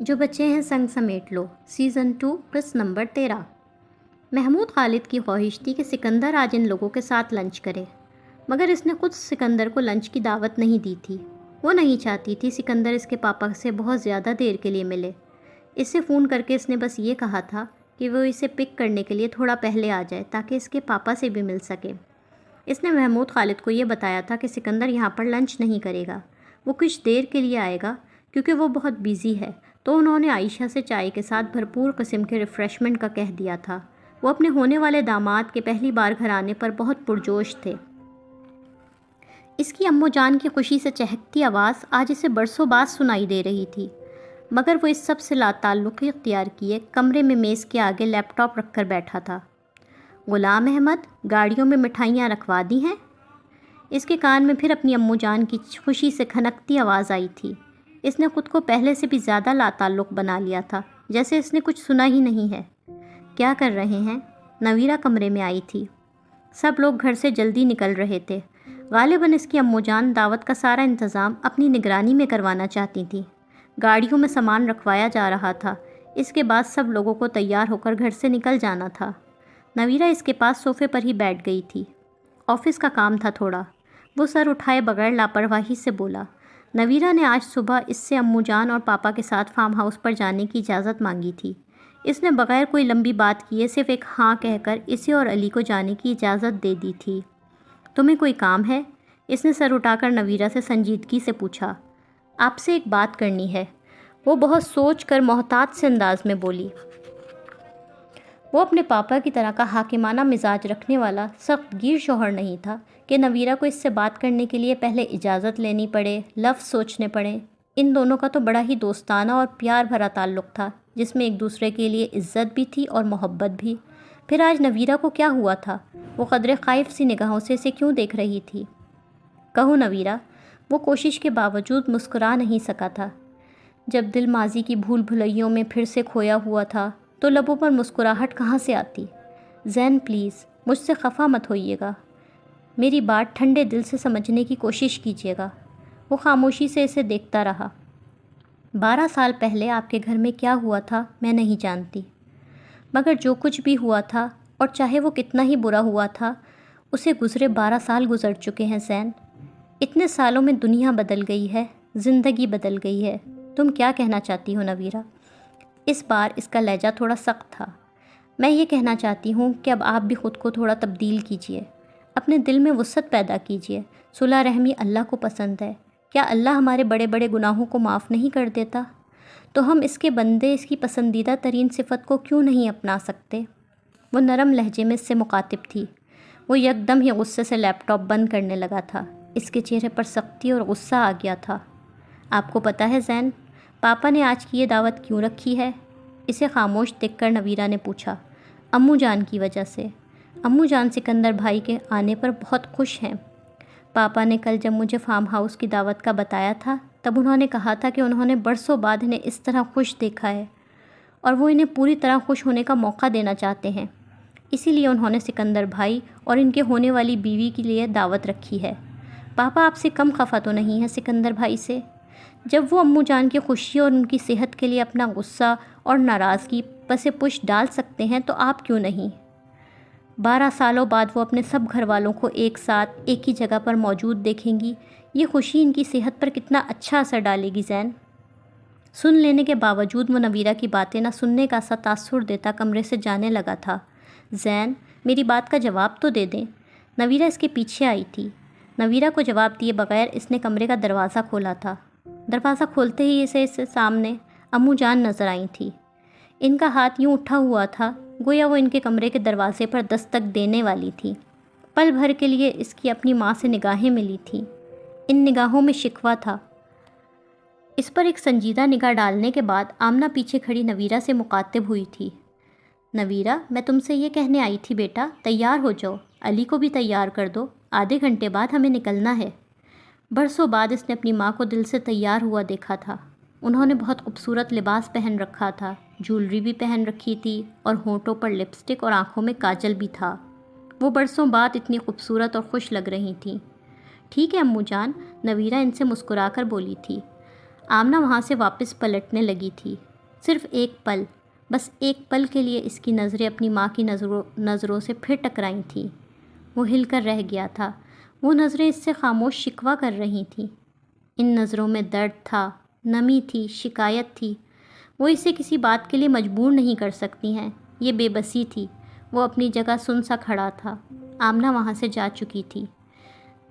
جو بچے ہیں سنگ سمیٹ لو، سیزن 2 قسط نمبر 13۔ محمود خالد کی خواہش تھی کہ سکندر آج ان لوگوں کے ساتھ لنچ کرے، مگر اس نے خود سکندر کو لنچ کی دعوت نہیں دی تھی۔ وہ نہیں چاہتی تھی سکندر اس کے پاپا سے بہت زیادہ دیر کے لیے ملے۔ اسے فون کر کے اس نے بس یہ کہا تھا کہ وہ اسے پک کرنے کے لیے تھوڑا پہلے آ جائے تاکہ اس کے پاپا سے بھی مل سکے۔ اس نے محمود خالد کو یہ بتایا تھا کہ سکندر یہاں پر لنچ نہیں کرے گا، وہ کچھ دیر کے لیے آئے گا کیونکہ وہ بہت بیزی ہے۔ تو انہوں نے عائشہ سے چائے کے ساتھ بھرپور قسم کے ریفریشمنٹ کا کہہ دیا تھا۔ وہ اپنے ہونے والے داماد کے پہلی بار گھر آنے پر بہت پرجوش تھے۔ اس کی امّو جان کی خوشی سے چہکتی آواز آج اسے برسوں بعد سنائی دے رہی تھی، مگر وہ اس سب سے لا تعلقی اختیار کیے کمرے میں میز کے آگے لیپ ٹاپ رکھ کر بیٹھا تھا۔ غلام احمد، گاڑیوں میں مٹھائیاں رکھوا دی ہیں؟ اس کے کان میں پھر اپنی امّو جان کی خوشی سے کھنکتی آواز آئی تھی۔ اس نے خود کو پہلے سے بھی زیادہ لا تعلق بنا لیا تھا، جیسے اس نے کچھ سنا ہی نہیں ہے۔ کیا کر رہے ہیں؟ نویرہ کمرے میں آئی تھی۔ سب لوگ گھر سے جلدی نکل رہے تھے۔ غالباً اس کی امّو جان دعوت کا سارا انتظام اپنی نگرانی میں کروانا چاہتی تھیں۔ گاڑیوں میں سامان رکھوایا جا رہا تھا۔ اس کے بعد سب لوگوں کو تیار ہو کر گھر سے نکل جانا تھا۔ نویرہ اس کے پاس صوفے پر ہی بیٹھ گئی تھی۔ آفس کا کام تھا تھوڑا۔ وہ سر اٹھائے بغیر لاپرواہی سے بولا۔ نویرہ نے آج صبح اس سے امّو جان اور پاپا کے ساتھ فارم ہاؤس پر جانے کی اجازت مانگی تھی۔ اس نے بغیر کوئی لمبی بات کیے صرف ایک ہاں کہہ کر اسے اور علی کو جانے کی اجازت دے دی تھی۔ تمہیں کوئی کام ہے؟ اس نے سر اٹھا کر نویرہ سے سنجیدگی سے پوچھا۔ آپ سے ایک بات کرنی ہے، وہ بہت سوچ کر محتاط سے انداز میں بولی۔ وہ اپنے پاپا کی طرح کا حاکمانہ مزاج رکھنے والا سخت گیر شوہر نہیں تھا کہ نویرہ کو اس سے بات کرنے کے لیے پہلے اجازت لینی پڑے، لفظ سوچنے پڑیں۔ ان دونوں کا تو بڑا ہی دوستانہ اور پیار بھرا تعلق تھا، جس میں ایک دوسرے کے لیے عزت بھی تھی اور محبت بھی۔ پھر آج نویرہ کو کیا ہوا تھا؟ وہ قدرے خائف سی نگاہوں سے اسے کیوں دیکھ رہی تھی؟ کہو نویرہ۔ وہ کوشش کے باوجود مسکرا نہیں سکا تھا۔ جب دل ماضی کی بھول بھلائیوں میں پھر سے کھویا ہوا تھا تو لبوں پر مسکراہٹ کہاں سے آتی؟ زین پلیز مجھ سے خفا مت ہوئیے گا، میری بات ٹھنڈے دل سے سمجھنے کی کوشش کیجیے گا۔ وہ خاموشی سے اسے دیکھتا رہا۔ 12 سال پہلے آپ کے گھر میں کیا ہوا تھا میں نہیں جانتی، مگر جو کچھ بھی ہوا تھا اور چاہے وہ کتنا ہی برا ہوا تھا، اسے گزرے 12 سال گزر چکے ہیں زین۔ اتنے سالوں میں دنیا بدل گئی ہے، زندگی بدل گئی ہے۔ تم کیا کہنا چاہتی ہو نویرہ؟ اس بار اس کا لہجہ تھوڑا سخت تھا۔ میں یہ کہنا چاہتی ہوں کہ اب آپ بھی خود کو تھوڑا تبدیل کیجیے، اپنے دل میں وسعت پیدا کیجیے۔ صلح رحمی اللہ کو پسند ہے۔ کیا اللہ ہمارے بڑے بڑے گناہوں کو معاف نہیں کر دیتا؟ تو ہم اس کے بندے اس کی پسندیدہ ترین صفت کو کیوں نہیں اپنا سکتے؟ وہ نرم لہجے میں اس سے مخاطب تھی۔ وہ یکدم ہی غصے سے لیپ ٹاپ بند کرنے لگا تھا۔ اس کے چہرے پر سختی اور غصہ آ گیا تھا۔ آپ کو پتہ ہے زین، پاپا نے آج کی یہ دعوت کیوں رکھی ہے؟ اسے خاموش دیکھ کر نویرہ نے پوچھا۔ امّو جان کی وجہ سے۔ امّو جان سکندر بھائی کے آنے پر بہت خوش ہیں۔ پاپا نے کل جب مجھے فارم ہاؤس کی دعوت کا بتایا تھا تب انہوں نے کہا تھا کہ انہوں نے برسوں بعد انہیں اس طرح خوش دیکھا ہے اور وہ انہیں پوری طرح خوش ہونے کا موقع دینا چاہتے ہیں۔ اسی لیے انہوں نے سکندر بھائی اور ان کے ہونے والی بیوی کے لیے دعوت رکھی ہے۔ پاپا آپ سے کم خفا تو نہیں ہے سکندر بھائی سے؟ جب وہ امّو جان کی خوشی اور ان کی صحت کے لیے اپنا غصہ اور ناراضگی پس پش ڈال سکتے ہیں تو آپ کیوں نہیں؟ 12 سالوں بعد وہ اپنے سب گھر والوں کو ایک ساتھ ایک ہی جگہ پر موجود دیکھیں گی۔ یہ خوشی ان کی صحت پر کتنا اچھا اثر ڈالے گی زین۔ سن لینے کے باوجود وہ نویرہ کی باتیں نہ سننے کا سا تاثر دیتا کمرے سے جانے لگا تھا۔ زین میری بات کا جواب تو دے دیں۔ نویرہ اس کے پیچھے آئی تھی۔ نویرہ کو جواب دیے بغیر اس نے کمرے کا دروازہ کھولا تھا۔ دروازہ کھولتے ہی اسے اس سامنے امّو جان نظر آئی تھی۔ ان کا ہاتھ یوں اٹھا ہوا تھا گویا وہ ان کے کمرے کے دروازے پر دستک دینے والی تھی۔ پل بھر کے لیے اس کی اپنی ماں سے نگاہیں ملی تھیں۔ ان نگاہوں میں شکوہ تھا۔ اس پر ایک سنجیدہ نگاہ ڈالنے کے بعد آمنہ پیچھے کھڑی نویرہ سے مخاطب ہوئی تھی۔ نویرہ میں تم سے یہ کہنے آئی تھی بیٹا، تیار ہو جاؤ، علی کو بھی تیار کر دو، آدھے گھنٹے بعد ہمیں نکلنا ہے۔ برسوں بعد اس نے اپنی ماں کو دل سے تیار ہوا دیکھا تھا۔ انہوں نے بہت خوبصورت لباس پہن رکھا تھا، جولری بھی پہن رکھی تھی اور ہونٹوں پر لپسٹک اور آنکھوں میں کاجل بھی تھا۔ وہ برسوں بعد اتنی خوبصورت اور خوش لگ رہی تھیں۔ ٹھیک ہے امو جان، نویرہ ان سے مسکرا کر بولی تھی۔ آمنہ وہاں سے واپس پلٹنے لگی تھی۔ صرف ایک پل، بس ایک پل کے لیے اس کی نظریں اپنی ماں کی نظروں سے پھر ٹکرائی تھیں۔ وہ ہل کر رہ گیا تھا۔ وہ نظریں اس سے خاموش شکوہ کر رہی تھیں۔ ان نظروں میں درد تھا، نمی تھی، شکایت تھی۔ وہ اسے کسی بات کے لیے مجبور نہیں کر سکتی ہیں۔ یہ بے بسی تھی۔ وہ اپنی جگہ سن سا کھڑا تھا۔ آمنہ وہاں سے جا چکی تھی۔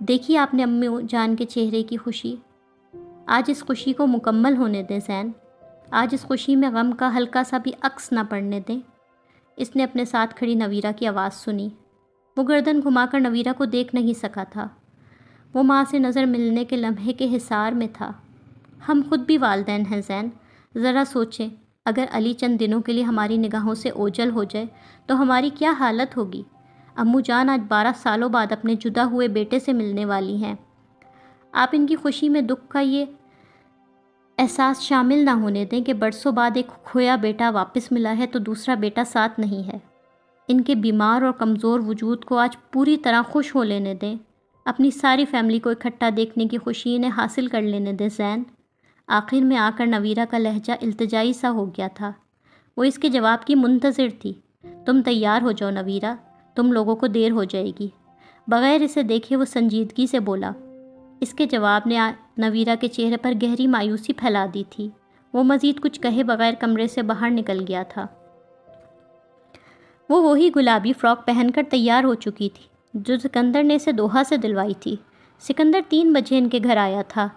دیکھی آپ نے امی جان کے چہرے کی خوشی؟ آج اس خوشی کو مکمل ہونے دیں زین۔ آج اس خوشی میں غم کا ہلکا سا بھی عکس نہ پڑنے دیں۔ اس نے اپنے ساتھ کھڑی نویرہ کی آواز سنی۔ وہ گردن گھما کر نویرہ کو دیکھ نہیں سکا تھا۔ وہ ماں سے نظر ملنے کے لمحے کے حصار میں تھا۔ ہم خود بھی والدین ہیں زین۔ ذرا سوچیں، اگر علی چند دنوں کے لیے ہماری نگاہوں سے اوجھل ہو جائے تو ہماری کیا حالت ہوگی؟ امو جان آج 12 سالوں بعد اپنے جدا ہوئے بیٹے سے ملنے والی ہیں۔ آپ ان کی خوشی میں دکھ کا یہ احساس شامل نہ ہونے دیں کہ برسوں بعد ایک کھویا بیٹا واپس ملا ہے تو دوسرا بیٹا ساتھ نہیں ہے۔ ان کے بیمار اور کمزور وجود کو آج پوری طرح خوش ہو لینے دیں۔ اپنی ساری فیملی کو اکٹھا دیکھنے کی خوشی انہیں حاصل کر لینے دیں زین۔ آخر میں آ کر نویرہ کا لہجہ التجائی سا ہو گیا تھا۔ وہ اس کے جواب کی منتظر تھی۔ تم تیار ہو جاؤ نویرہ، تم لوگوں کو دیر ہو جائے گی۔ بغیر اسے دیکھے وہ سنجیدگی سے بولا۔ اس کے جواب نے نویرہ کے چہرے پر گہری مایوسی پھیلا دی تھی۔ وہ مزید کچھ کہے بغیر کمرے سے باہر نکل گیا تھا۔ وہ وہی گلابی فراک پہن کر تیار ہو چکی تھی جو سکندر نے اسے دوحہ سے دلوائی تھی۔ سکندر 3 بجے ان کے گھر آیا تھا۔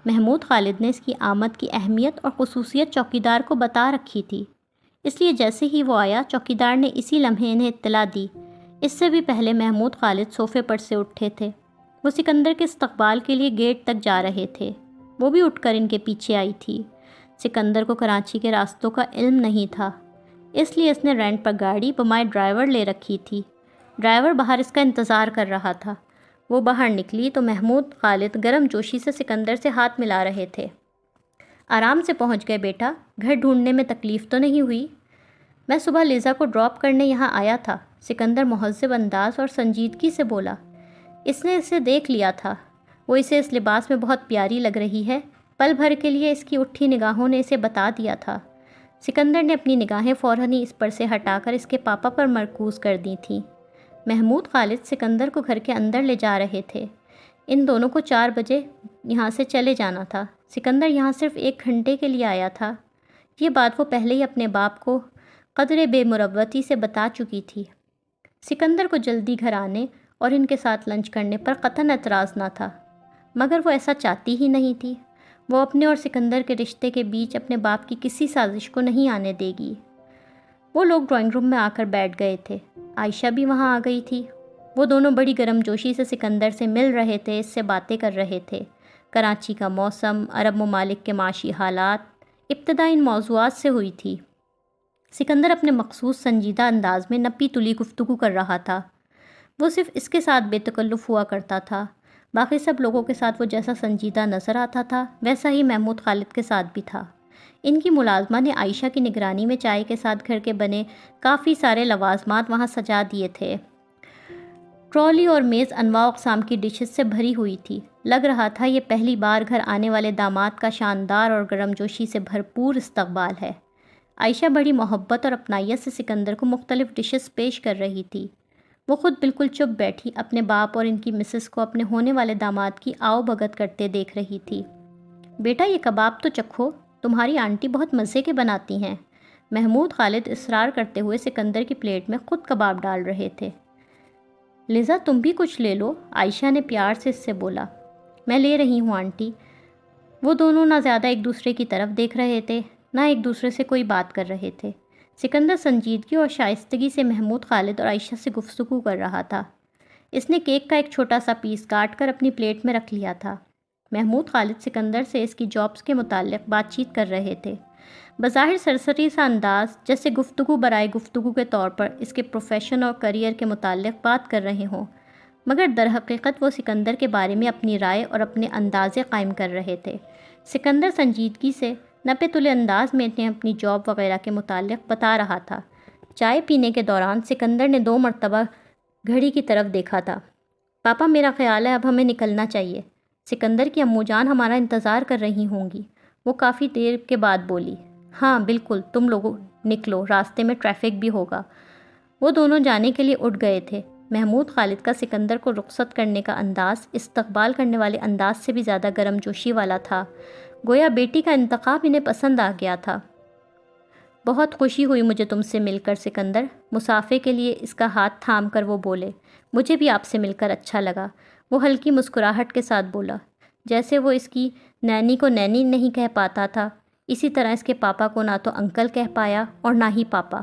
محمود خالد نے اس کی آمد کی اہمیت اور خصوصیت چوکیدار کو بتا رکھی تھی، اس لیے جیسے ہی وہ آیا چوکیدار نے اسی لمحے انہیں اطلاع دی۔ اس سے بھی پہلے محمود خالد صوفے پر سے اٹھے تھے۔ وہ سکندر کے استقبال کے لیے گیٹ تک جا رہے تھے۔ وہ بھی اٹھ کر ان کے پیچھے آئی تھی۔ سکندر کو کراچی کے راستوں کا علم نہیں تھا، اس لیے اس نے رینٹ پر گاڑی بمائے ڈرائیور لے رکھی تھی۔ ڈرائیور باہر اس کا انتظار کر رہا تھا۔ وہ باہر نکلی تو محمود خالد گرم جوشی سے سکندر سے ہاتھ ملا رہے تھے۔ آرام سے پہنچ گئے بیٹا؟ گھر ڈھونڈنے میں تکلیف تو نہیں ہوئی؟ میں صبح لیزا کو ڈراپ کرنے یہاں آیا تھا، سکندر مہذب انداز اور سنجیدگی سے بولا۔ اس نے اسے دیکھ لیا تھا۔ وہ اسے اس لباس میں بہت پیاری لگ رہی ہے۔ پل بھر کے لیے اس کی اٹھی نگاہوں نے اسے بتا دیا تھا۔ سکندر نے اپنی نگاہیں فوراً ہی اس پر سے ہٹا کر اس کے پاپا پر مرکوز کر دی تھیں۔ محمود خالد سکندر کو گھر کے اندر لے جا رہے تھے۔ ان دونوں کو 4 بجے یہاں سے چلے جانا تھا۔ سکندر یہاں صرف 1 گھنٹے کے لیے آیا تھا۔ یہ بات وہ پہلے ہی اپنے باپ کو قدرے بے مروتی سے بتا چکی تھی۔ سکندر کو جلدی گھر آنے اور ان کے ساتھ لنچ کرنے پر قطعاً اعتراض نہ تھا، مگر وہ ایسا چاہتی ہی نہیں تھی۔ وہ اپنے اور سکندر کے رشتے کے بیچ اپنے باپ کی کسی سازش کو نہیں آنے دے گی۔ وہ لوگ ڈرائنگ روم میں آ کر بیٹھ گئے تھے۔ عائشہ بھی وہاں آ گئی تھی۔ وہ دونوں بڑی گرم جوشی سے سکندر سے مل رہے تھے، اس سے باتیں کر رہے تھے۔ کراچی کا موسم، عرب ممالک کے معاشی حالات، ابتدا ان موضوعات سے ہوئی تھی۔ سکندر اپنے مخصوص سنجیدہ انداز میں نپی تلی گفتگو کر رہا تھا۔ وہ صرف اس کے ساتھ بے تکلف ہوا کرتا تھا۔ باقی سب لوگوں کے ساتھ وہ جیسا سنجیدہ نظر آتا تھا ویسا ہی محمود خالد کے ساتھ بھی تھا۔ ان کی ملازمہ نے عائشہ کی نگرانی میں چائے کے ساتھ گھر کے بنے کافی سارے لوازمات وہاں سجا دیے تھے۔ ٹرالی اور میز انواع اقسام کی ڈشز سے بھری ہوئی تھی۔ لگ رہا تھا یہ پہلی بار گھر آنے والے داماد کا شاندار اور گرم جوشی سے بھرپور استقبال ہے۔ عائشہ بڑی محبت اور اپنائیت سے سکندر کو مختلف ڈشز پیش کر رہی تھی۔ وہ خود بالکل چپ بیٹھی اپنے باپ اور ان کی مسز کو اپنے ہونے والے داماد کی آؤ بھگت کرتے دیکھ رہی تھی۔ بیٹا یہ کباب تو چکھو، تمہاری آنٹی بہت مزے کے بناتی ہیں۔ محمود خالد اصرار کرتے ہوئے سکندر کی پلیٹ میں خود کباب ڈال رہے تھے۔ لیزا تم بھی کچھ لے لو، عائشہ نے پیار سے اس سے بولا۔ میں لے رہی ہوں آنٹی۔ وہ دونوں نہ زیادہ ایک دوسرے کی طرف دیکھ رہے تھے، نہ ایک دوسرے سے کوئی بات کر رہے تھے۔ سکندر سنجیدگی اور شائستگی سے محمود خالد اور عائشہ سے گفتگو کر رہا تھا۔ اس نے کیک کا ایک چھوٹا سا پیس کاٹ کر اپنی پلیٹ میں رکھ لیا تھا۔ محمود خالد سکندر سے اس کی جابس کے متعلق بات چیت کر رہے تھے، بظاہر سرسری سا انداز، جیسے گفتگو برائے گفتگو کے طور پر اس کے پروفیشن اور کریئر کے متعلق بات کر رہے ہوں، مگر در حقیقت وہ سکندر کے بارے میں اپنی رائے اور اپنے اندازے قائم کر رہے تھے۔ سکندر سنجیدگی سے نپے تلے انداز میں انہیں اپنی جاب وغیرہ کے متعلق بتا رہا تھا۔ چائے پینے کے دوران سکندر نے 2 مرتبہ گھڑی کی طرف دیکھا تھا۔ پاپا میرا خیال ہے اب ہمیں نکلنا چاہیے، سکندر کی امّو جان ہمارا انتظار کر رہی ہوں گی، وہ کافی دیر کے بعد بولی۔ ہاں بالکل، تم لوگ نکلو، راستے میں ٹریفک بھی ہوگا۔ وہ دونوں جانے کے لیے اٹھ گئے تھے۔ محمود خالد کا سکندر کو رخصت کرنے کا انداز استقبال کرنے والے انداز سے بھی زیادہ گرم جوشی والا تھا، گویا بیٹی کا انتخاب انہیں پسند آ گیا تھا۔ بہت خوشی ہوئی مجھے تم سے مل کر سکندر، مسافے کے لیے اس کا ہاتھ تھام کر وہ بولے۔ مجھے بھی آپ سے مل کر اچھا لگا، وہ ہلکی مسکراہٹ کے ساتھ بولا، جیسے وہ اس کی نینی کو نینی نہیں کہہ پاتا تھا، اسی طرح اس کے پاپا کو نہ تو انکل کہہ پایا اور نہ ہی پاپا۔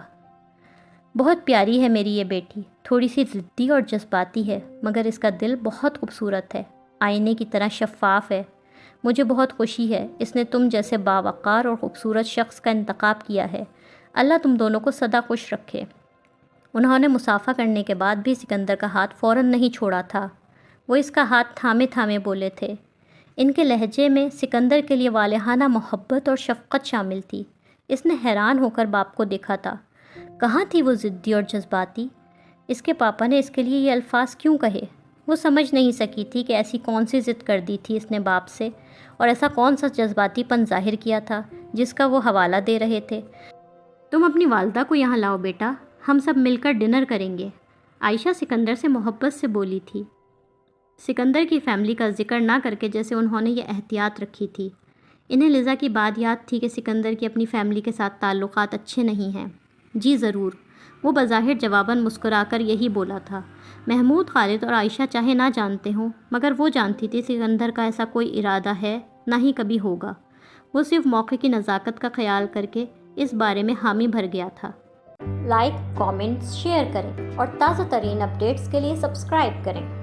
بہت پیاری ہے میری یہ بیٹی، تھوڑی سی ضدی اور جذباتی ہے، مگر اس کا دل بہت خوبصورت ہے، آئینے کی طرح شفاف ہے۔ مجھے بہت خوشی ہے اس نے تم جیسے باوقار اور خوبصورت شخص کا انتخاب کیا ہے، اللہ تم دونوں کو سدا خوش رکھے۔ انہوں نے مصافحہ کرنے کے بعد بھی سکندر کا ہاتھ فوراً نہیں چھوڑا تھا، وہ اس کا ہاتھ تھامے تھامے بولے تھے۔ ان کے لہجے میں سکندر کے لیے والہانہ محبت اور شفقت شامل تھی۔ اس نے حیران ہو کر باپ کو دیکھا تھا، کہاں تھی وہ ضدی اور جذباتی؟ اس کے پاپا نے اس کے لیے یہ الفاظ کیوں کہے؟ وہ سمجھ نہیں سکی تھی کہ ایسی کون سی ضد کر دی تھی اس نے باپ سے، اور ایسا کون سا جذباتی پن ظاہر کیا تھا جس کا وہ حوالہ دے رہے تھے۔ تم اپنی والدہ کو یہاں لاؤ بیٹا، ہم سب مل کر ڈنر کریں گے، عائشہ سکندر سے محبت سے بولی تھی، سکندر کی فیملی کا ذکر نہ کر کے جیسے انہوں نے یہ احتیاط رکھی تھی۔ انہیں لذا کی بات یاد تھی کہ سکندر کی اپنی فیملی کے ساتھ تعلقات اچھے نہیں ہیں۔ جی ضرور، وہ بظاہر جواباً مسکرا کر یہی بولا تھا۔ محمود خالد اور عائشہ چاہے نہ جانتے ہوں، مگر وہ جانتی تھی سکندر کا ایسا کوئی ارادہ ہے، نہ ہی کبھی ہوگا۔ وہ صرف موقع کی نزاکت کا خیال کر کے اس بارے میں حامی بھر گیا تھا۔ لائک، کامنٹس، شیئر کریں اور تازہ ترین اپڈیٹس کے لیے سبسکرائب کریں۔